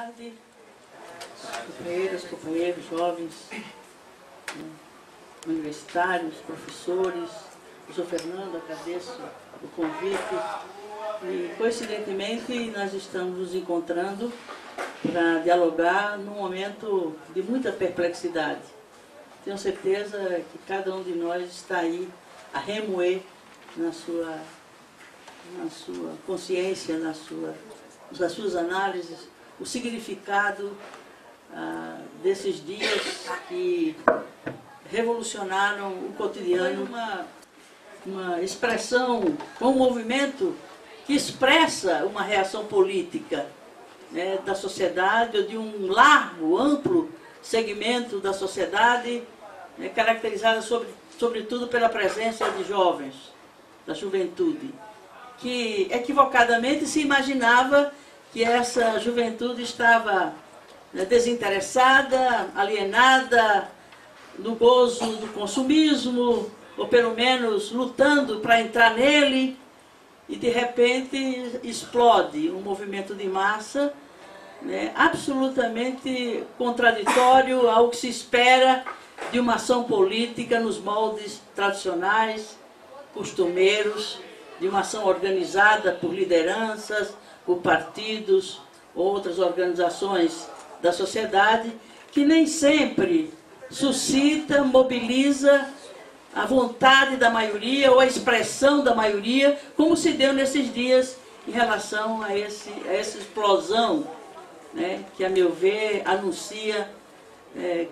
tarde, companheiras, companheiros, jovens, universitários, professores. Eu sou Fernando, agradeço o convite e, coincidentemente, nós estamos nos encontrando para dialogar num momento de muita perplexidade. Tenho certeza que cada um de nós está aí a remoer na sua consciência, nas suas análises, o significado desses dias que revolucionaram o cotidiano. Uma expressão, um movimento que expressa uma reação política, né, da sociedade, ou de um largo, amplo segmento da sociedade, né, caracterizada sobretudo pela presença de jovens, da juventude, que equivocadamente se imaginava que essa juventude estava, né, desinteressada, alienada, no gozo do consumismo, ou pelo menos lutando para entrar nele, e de repente explode um movimento de massa, né, absolutamente contraditório ao que se espera de uma ação política nos moldes tradicionais, costumeiros, de uma ação organizada por lideranças, por partidos, outras organizações da sociedade, que nem sempre suscita, mobiliza a vontade da maioria ou a expressão da maioria, como se deu nesses dias em relação a essa explosão, né, que, a meu ver, anuncia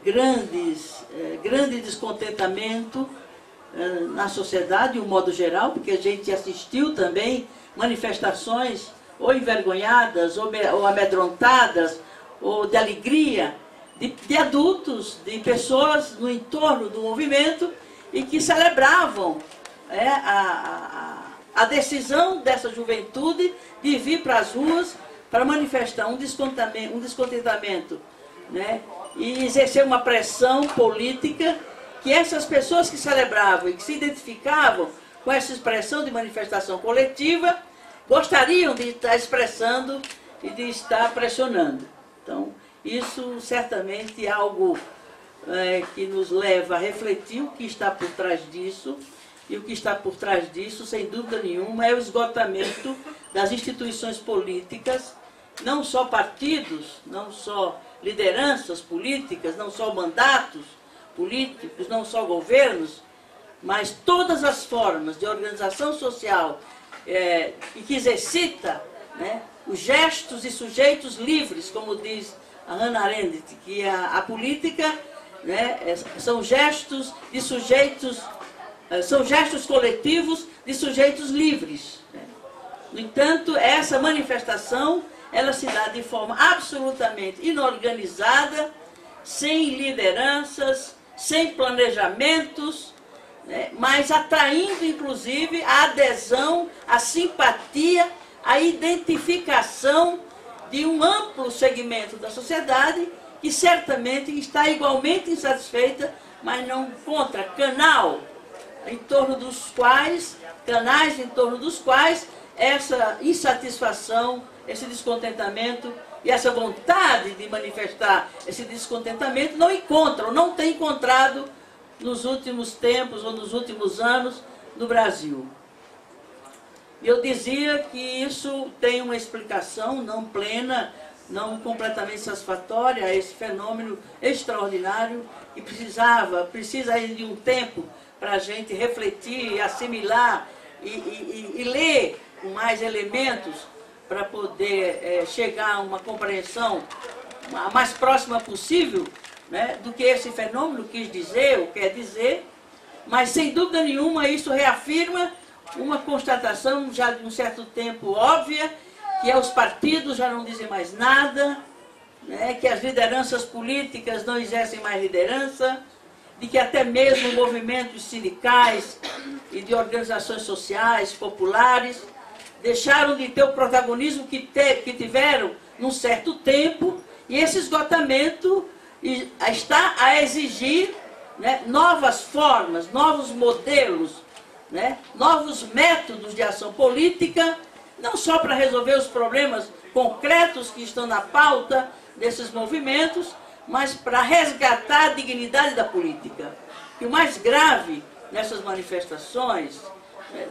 grande descontentamento na sociedade, de um modo geral, porque a gente assistiu também manifestações ou envergonhadas, ou amedrontadas, ou de alegria, de adultos, de pessoas no entorno do movimento, e que celebravam a decisão dessa juventude de vir para as ruas para manifestar um descontentamento, né, e exercer uma pressão política que essas pessoas que celebravam e que se identificavam com essa expressão de manifestação coletiva gostariam de estar expressando e de estar pressionando. Então, isso certamente é algo que nos leva a refletir o que está por trás disso, e o que está por trás disso, sem dúvida nenhuma, é o esgotamento das instituições políticas, não só partidos, não só lideranças políticas, não só mandatos políticos, não só governos, mas todas as formas de organização social e que exercita, né, os gestos e sujeitos livres, como diz a Hannah Arendt, que a política, né, são gestos de sujeitos, são gestos coletivos de sujeitos livres, né. No entanto, essa manifestação, ela se dá de forma absolutamente inorganizada, sem lideranças, sem planejamentos, né, mas atraindo inclusive a adesão, a simpatia, a identificação de um amplo segmento da sociedade que certamente está igualmente insatisfeita, mas não encontra canais em torno dos quais essa insatisfação, esse descontentamento e essa vontade de manifestar esse descontentamento não tem encontrado nos últimos tempos ou nos últimos anos no Brasil. Eu dizia que isso tem uma explicação não plena, não completamente satisfatória a esse fenômeno extraordinário que precisa ainda de um tempo para a gente refletir, assimilar e ler com mais elementos para poder chegar a uma compreensão a mais próxima possível, né, do que esse fenômeno quis dizer ou quer dizer, mas sem dúvida nenhuma isso reafirma uma constatação já de um certo tempo óbvia, que os partidos já não dizem mais nada, né, que as lideranças políticas não exercem mais liderança, de que até mesmo movimentos sindicais e de organizações sociais, populares, deixaram de ter o protagonismo que tiveram num certo tempo, e esse esgotamento está a exigir, né, novas formas, novos modelos, né, novos métodos de ação política, não só para resolver os problemas concretos que estão na pauta desses movimentos, mas para resgatar a dignidade da política. E o mais grave nessas manifestações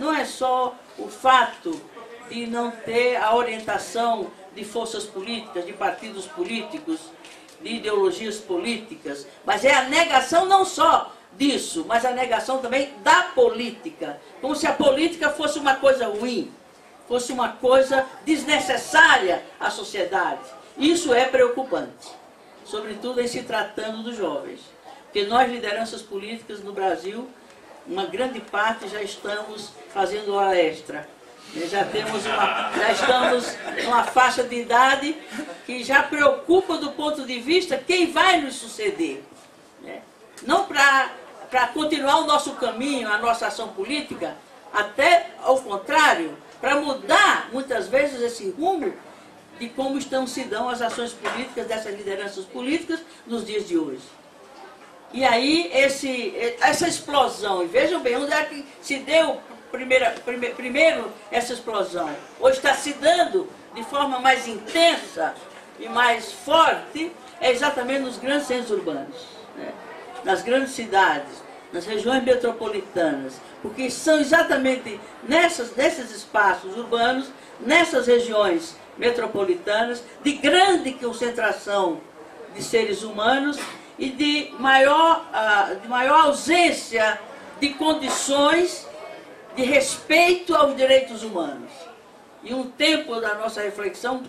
não é só o fato de não ter a orientação de forças políticas, de partidos políticos, de ideologias políticas, mas é a negação não só disso, mas a negação também da política, como se a política fosse uma coisa ruim, fosse uma coisa desnecessária à sociedade. Isso é preocupante, sobretudo em se tratando dos jovens, porque nós, lideranças políticas no Brasil, uma grande parte já estamos fazendo hora extra. Já estamos numa faixa de idade que já preocupa do ponto de vista quem vai nos suceder. Não para continuar o nosso caminho, a nossa ação política, até ao contrário, para mudar muitas vezes esse rumo de como se dão as ações políticas dessas lideranças políticas nos dias de hoje. E aí essa explosão, e vejam bem, onde é que se deu primeiro essa explosão? Hoje está se dando de forma mais intensa e mais forte, é exatamente nos grandes centros urbanos, nas grandes cidades, nas regiões metropolitanas, porque são exatamente nesses espaços urbanos, nessas regiões metropolitanas, de grande concentração de seres humanos e de maior ausência de condições de respeito aos direitos humanos. E um tema da nossa reflexão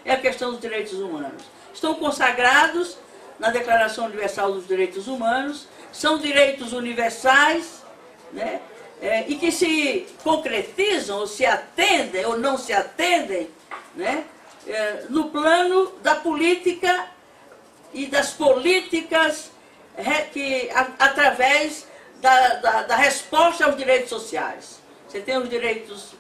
é a questão dos direitos humanos. Estão consagrados na Declaração Universal dos Direitos Humanos, são direitos universais, e que se concretizam, ou se atendem, ou não se atendem, no plano da política e das políticas através da resposta aos direitos sociais. Você tem os direitos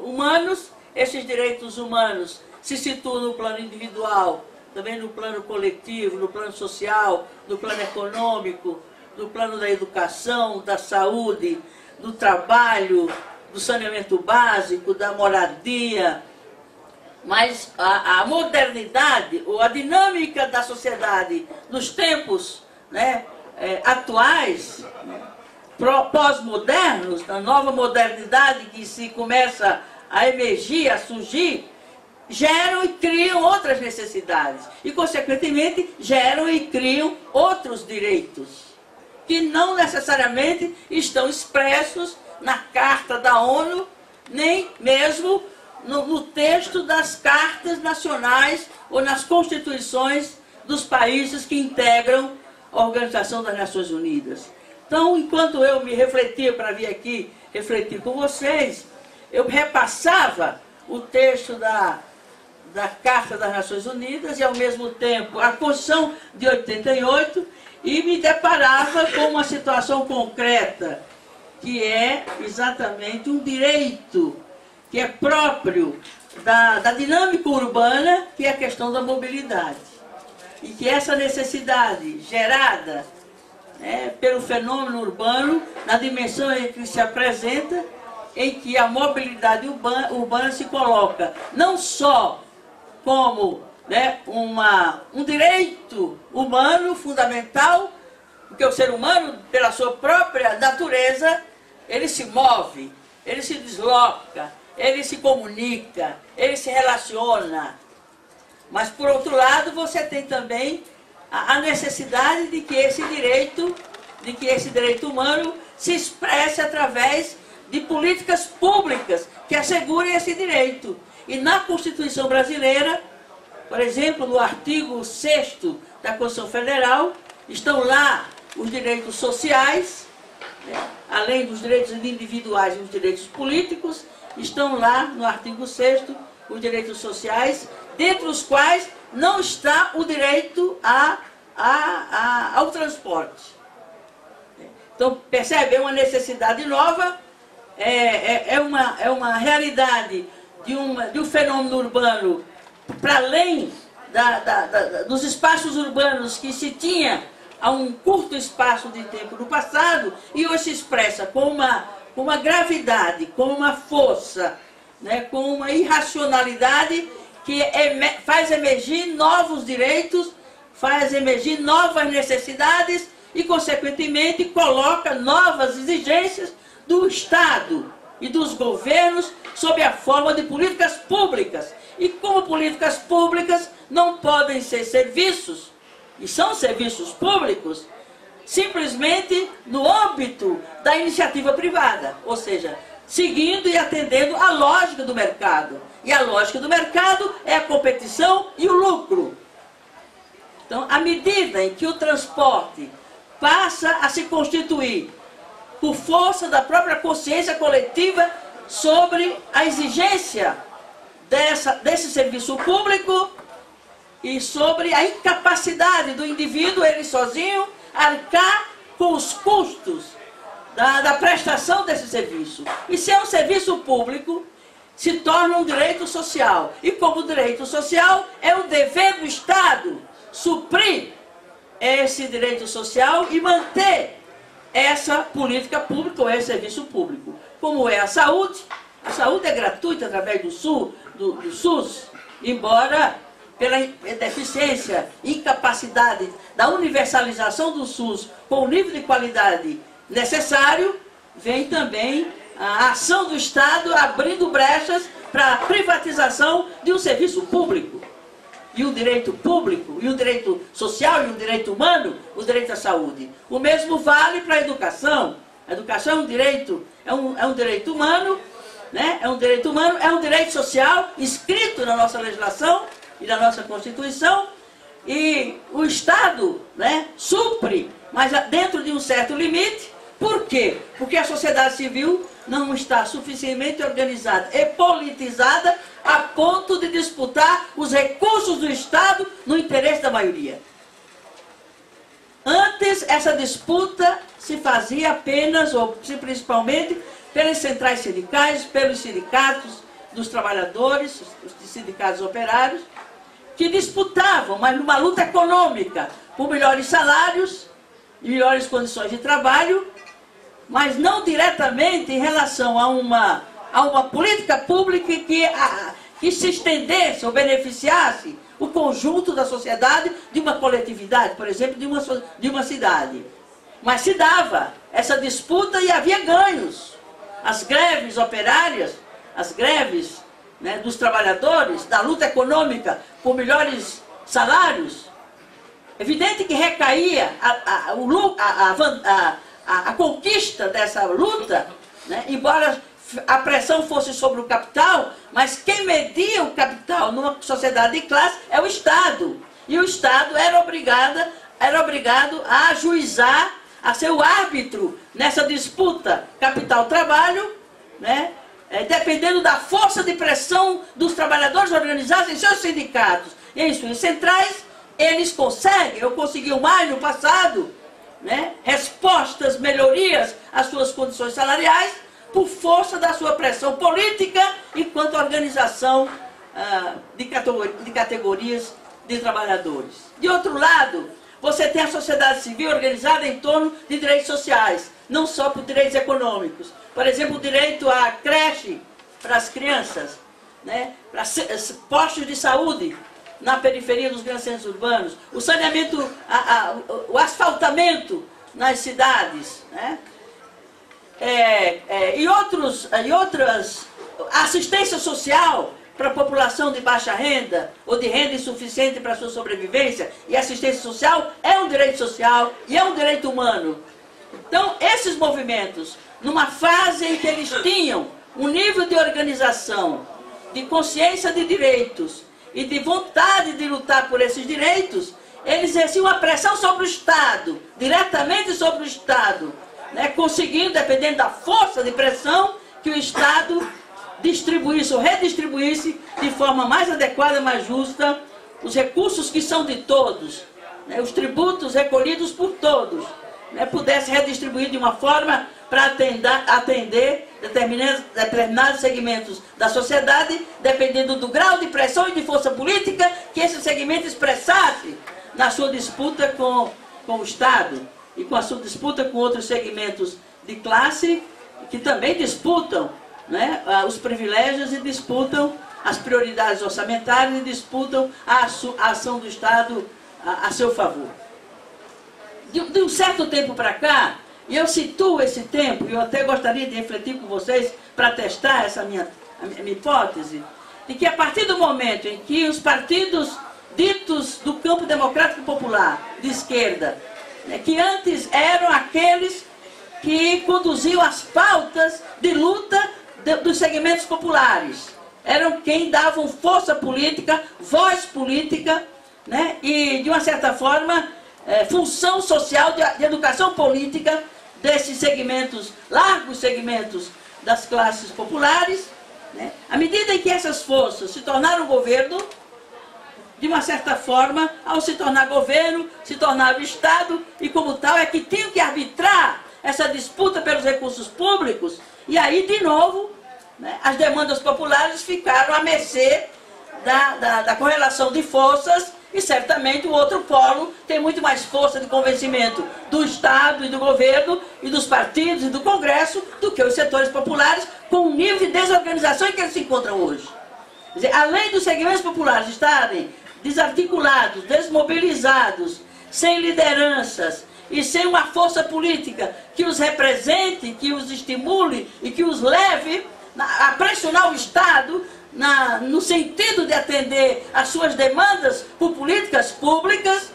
humanos, esses direitos humanos se situam no plano individual, também no plano coletivo, no plano social, no plano econômico, no plano da educação, da saúde, do trabalho, do saneamento básico, da moradia. Mas a modernidade, ou a dinâmica da sociedade nos tempos atuais, pós-modernos, da nova modernidade que se começa a emergir, a surgir, geram e criam outras necessidades. E, consequentemente, geram e criam outros direitos, que não necessariamente estão expressos na Carta da ONU, nem mesmo no texto das cartas nacionais ou nas constituições dos países que integram a Organização das Nações Unidas. Então, enquanto eu me refletia para vir aqui refletir com vocês, eu repassava o texto da Carta das Nações Unidas e, ao mesmo tempo, a Constituição de 88, e me deparava com uma situação concreta, que é exatamente um direito que é próprio da dinâmica urbana, que é a questão da mobilidade. E que essa necessidade gerada pelo fenômeno urbano, na dimensão em que se apresenta, em que a mobilidade urbana se coloca não só como um direito humano fundamental, porque o ser humano, pela sua própria natureza, ele se move, ele se desloca, ele se comunica, ele se relaciona. Mas, por outro lado, você tem também a necessidade de que esse direito humano se expresse através de políticas públicas que assegurem esse direito. E na Constituição brasileira, por exemplo, no artigo 6º da Constituição Federal, estão lá os direitos sociais, além dos direitos individuais e os direitos políticos, estão lá no artigo 6º os direitos sociais, dentre os quais não está o direito ao transporte. Então, percebe? É uma necessidade nova, é uma realidade de um fenômeno urbano para além dos espaços urbanos que se tinha há um curto espaço de tempo no passado, e hoje se expressa com uma gravidade, com uma força né, com uma irracionalidade que faz emergir novos direitos, faz emergir novas necessidades e, consequentemente, coloca novas exigências do Estado e dos governos sob a forma de políticas públicas. E como políticas públicas não podem ser serviços, e são serviços públicos, simplesmente no âmbito da iniciativa privada, ou seja, seguindo e atendendo a lógica do mercado. E a lógica do mercado é a competição e o lucro. Então, à medida em que o transporte passa a se constituir por força da própria consciência coletiva sobre a exigência desse serviço público e sobre a incapacidade do indivíduo, ele sozinho, arcar com os custos da prestação desse serviço. E se é um serviço público, se torna um direito social. E como direito social, é o dever do Estado suprir esse direito social e manter essa política pública ou esse serviço público. Como é a saúde é gratuita através do SUS, embora pela deficiência, incapacidade da universalização do SUS com o nível de qualidade necessário, vem também a ação do Estado abrindo brechas para a privatização de um serviço público. E o direito público, e o direito social, e o direito humano, o direito à saúde. O mesmo vale para a educação. A educação é um direito, é um direito humano, né? É um direito humano, é um direito social inscrito na nossa legislação e na nossa Constituição. E o Estado, né, supre, mas dentro de um certo limite. Por quê? Porque a sociedade civil não está suficientemente organizada e politizada a ponto de disputar os recursos do Estado no interesse da maioria. Antes, essa disputa se fazia apenas, ou principalmente, pelas centrais sindicais, pelos sindicatos dos trabalhadores, os sindicatos operários, que disputavam, mas numa luta econômica, por melhores salários e melhores condições de trabalho, mas não diretamente em relação a uma política pública que se estendesse ou beneficiasse o conjunto da sociedade, de uma coletividade, por exemplo, de uma cidade. Mas se dava essa disputa e havia ganhos. As greves operárias, as greves, né, dos trabalhadores, da luta econômica por melhores salários, evidente que recaía a conquista dessa luta, né, embora a pressão fosse sobre o capital, mas quem media o capital numa sociedade de classe é o Estado. E o Estado era obrigado a ajuizar, a ser o árbitro nessa disputa capital-trabalho, né, dependendo da força de pressão dos trabalhadores organizados em seus sindicatos e em suas centrais, eles conseguiam mais no passado, né, respostas, melhorias às suas condições salariais, por força da sua pressão política enquanto organização de categorias de trabalhadores. De outro lado, você tem a sociedade civil organizada em torno de direitos sociais, não só por direitos econômicos. Por exemplo, o direito à creche para as crianças, né, para postos de saúde na periferia dos grandes centros urbanos, o saneamento, o asfaltamento nas cidades, né? E outras, assistência social para a população de baixa renda ou de renda insuficiente para a sua sobrevivência, e assistência social é um direito social e é um direito humano. Então, esses movimentos, numa fase em que eles tinham um nível de organização, de consciência de direitos e de vontade de lutar por esses direitos, eles exerciam uma pressão sobre o Estado, diretamente sobre o Estado, né, conseguindo, dependendo da força de pressão, que o Estado distribuísse ou redistribuísse de forma mais adequada, mais justa, os recursos que são de todos, né, os tributos recolhidos por todos, né, pudesse redistribuir de uma forma para atender determinados segmentos da sociedade, dependendo do grau de pressão e de força política que esse segmento expressasse na sua disputa com o Estado e com a sua disputa com outros segmentos de classe que também disputam né, os privilégios e disputam as prioridades orçamentárias e disputam a ação do Estado a seu favor. De um certo tempo para cá, e eu situo esse tempo, e eu até gostaria de refletir com vocês para testar essa minha hipótese, de que a partir do momento em que os partidos ditos do campo democrático popular, de esquerda, né, que antes eram aqueles que conduziam as pautas de luta dos segmentos populares, eram quem davam força política, voz política, né, e de uma certa forma função social de educação política desses segmentos, largos segmentos das classes populares, né, à medida em que essas forças se tornaram governo, de uma certa forma, ao se tornar governo, se tornar o Estado, e como tal é que tinham que arbitrar essa disputa pelos recursos públicos, e aí, de novo, né, as demandas populares ficaram à mercê da correlação de forças, e certamente o outro polo tem muito mais força de convencimento do Estado e do governo, e dos partidos e do Congresso, do que os setores populares, com o nível de desorganização em que eles se encontram hoje. Quer dizer, além dos segmentos populares estarem desarticulados, desmobilizados, sem lideranças e sem uma força política que os represente, que os estimule e que os leve a pressionar o Estado no sentido de atender às suas demandas por políticas públicas,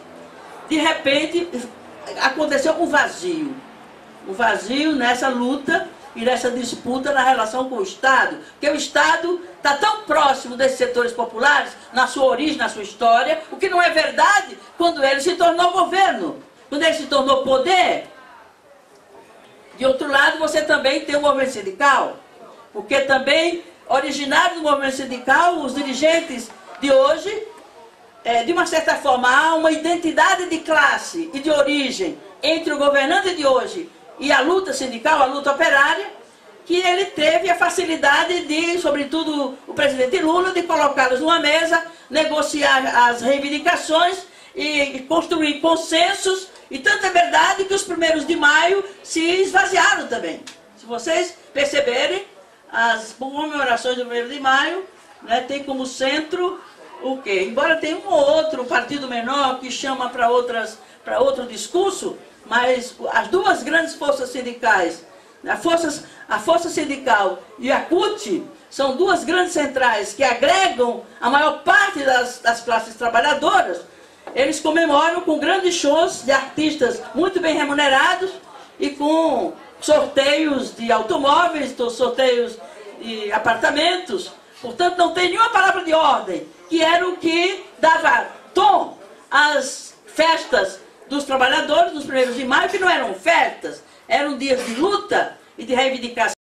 de repente aconteceu um vazio. Um vazio nessa luta e nessa disputa na relação com o Estado, porque o Estado está tão próximo desses setores populares, na sua origem, na sua história, o que não é verdade quando ele se tornou governo, quando ele se tornou poder. De outro lado, você também tem o movimento sindical, porque também, originário do movimento sindical, os dirigentes de hoje, de uma certa forma, há uma identidade de classe e de origem entre o governante de hoje e a luta sindical, a luta operária, que ele teve a facilidade de, sobretudo o presidente Lula, de colocá-los numa mesa, negociar as reivindicações e construir consensos, e tanto é verdade que os 1º de maio se esvaziaram também. Se vocês perceberem, as comemorações do 1º de maio, né, tem como centro o quê? Embora tenha um ou outro partido menor que chama para outro discurso, mas as duas grandes forças sindicais, a Força Sindical e a CUT, são duas grandes centrais que agregam a maior parte das classes trabalhadoras. Eles comemoram com grandes shows de artistas muito bem remunerados e com sorteios de automóveis, sorteios de apartamentos. Portanto, não tem nenhuma palavra de ordem, que era o que dava tom às festas dos trabalhadores, dos 1º de maio, que não eram festas, eram dias de luta e de reivindicação.